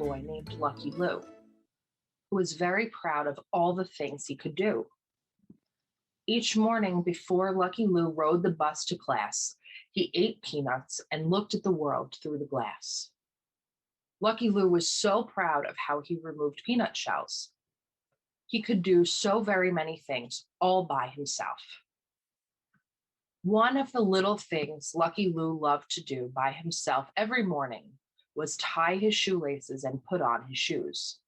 boy named Lucky Lou, who was very proud of all the things he could do. Each morning before Lucky Lou rode the bus to class, he ate peanuts and looked at the world through the glass. Lucky Lou was so proud of how he removed peanut shells. He could do so very many things all by himself. One of the little things Lucky Lou loved to do by himself every morning was tie his shoelaces and put on his shoes.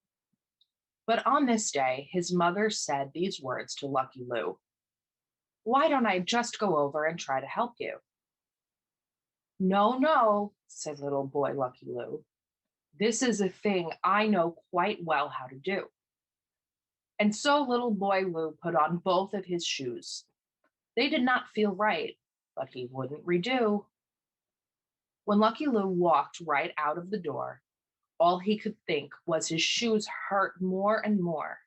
But on this day, his mother said these words to Lucky Lou: "Why don't I just go over and try to help you?" "No, no," said little boy Lucky Lou. "This is a thing I know quite well how to do." And so little boy Lou put on both of his shoes. They did not feel right, but he wouldn't redo. When Lucky Lou walked right out of the door, all he could think was his shoes hurt more and more.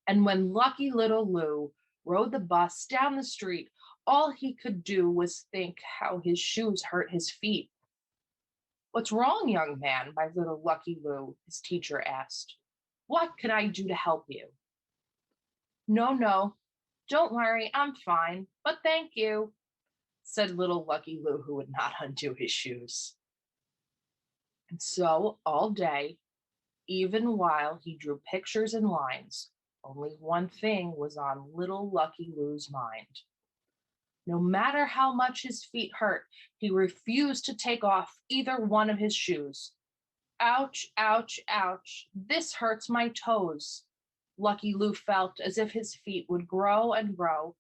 And when lucky little Lou rode the bus down the street, all he could do was think how his shoes hurt his feet. "What's wrong, young man?" by little Lucky Lou, his teacher asked. "What can I do to help you?" "No, no, don't worry, I'm fine, but thank you," said little Lucky Lou, who would not undo his shoes. And so all day, even while he drew pictures and lines, only one thing was on little Lucky Lou's mind. No matter how much his feet hurt, he refused to take off either one of his shoes. "Ouch, ouch, ouch, this hurts my toes." Lucky Lou felt as if his feet would grow and grow.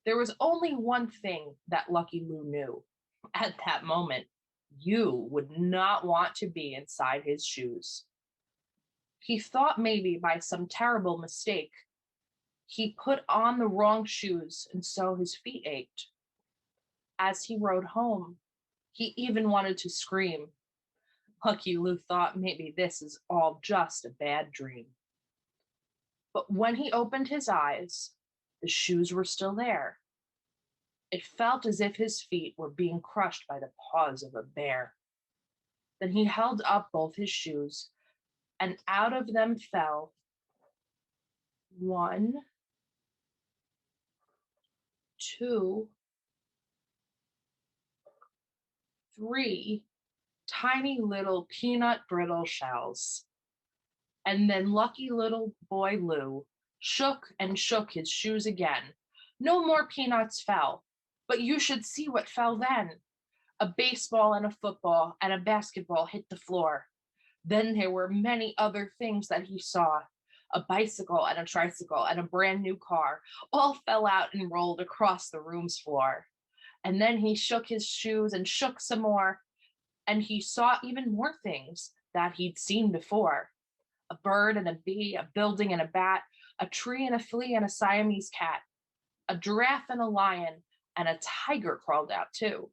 There was only one thing that Lucky Lou knew. At that moment, you would not want to be inside his shoes. He thought maybe by some terrible mistake, he put on the wrong shoes, and so his feet ached. As he rode home, he even wanted to scream. Lucky Lou thought maybe this is all just a bad dream. But when he opened his eyes, the shoes were still there. It felt as if his feet were being crushed by the paws of a bear. Then he held up both his shoes, and out of them fell 1, 2, 3 tiny little peanut brittle shells. And then lucky little boy Lou shook and shook his shoes again. No more peanuts fell, but you should see what fell then. A baseball and a football and a basketball hit the floor. Then there were many other things that he saw. A bicycle and a tricycle and a brand new car all fell out and rolled across the room's floor. And then he shook his shoes and shook some more, and he saw even more things that he'd seen before. A bird and a bee, a building and a bat, a tree and a flea and a Siamese cat, a giraffe and a lion, and a tiger crawled out too.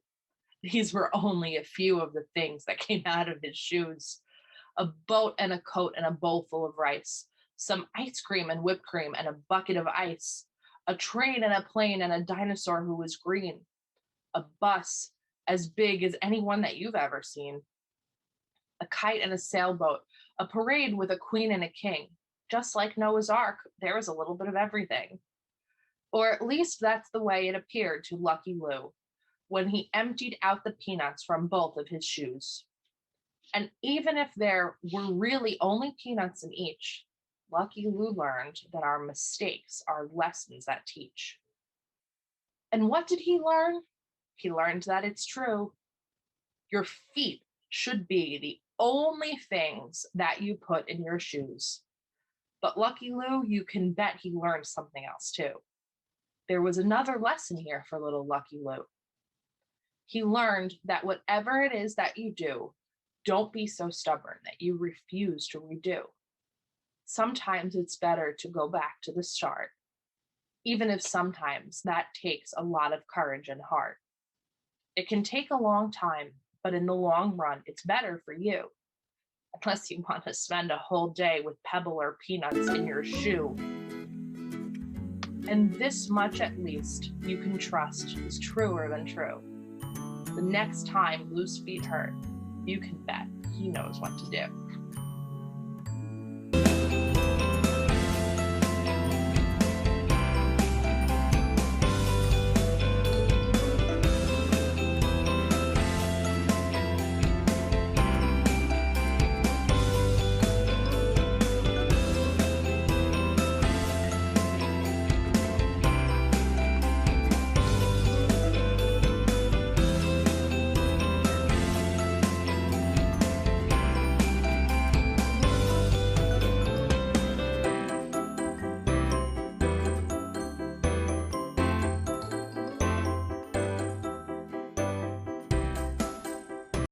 These were only a few of the things that came out of his shoes. A boat and a coat and a bowl full of rice, some ice cream and whipped cream and a bucket of ice, a train and a plane and a dinosaur who was green, a bus as big as any one that you've ever seen, a kite and a sailboat, a parade with a queen and a king. Just like Noah's Ark, there was a little bit of everything. Or at least that's the way it appeared to Lucky Lou when he emptied out the peanuts from both of his shoes. And even if there were really only peanuts in each, Lucky Lou learned that our mistakes are lessons that teach. And what did he learn? He learned that it's true. Your feet should be the only things that you put in your shoes. But Lucky Lou, you can bet he learned something else too. There was another lesson here for little Lucky Lou. He learned that whatever it is that you do, don't be so stubborn that you refuse to redo. Sometimes it's better to go back to the start, even if sometimes that takes a lot of courage and heart. It can take a long time, but in the long run, it's better for you. Unless you want to spend a whole day with pebble or peanuts in your shoe. And this much at least you can trust is truer than true. The next time Lou's feet hurt, you can bet he knows what to do.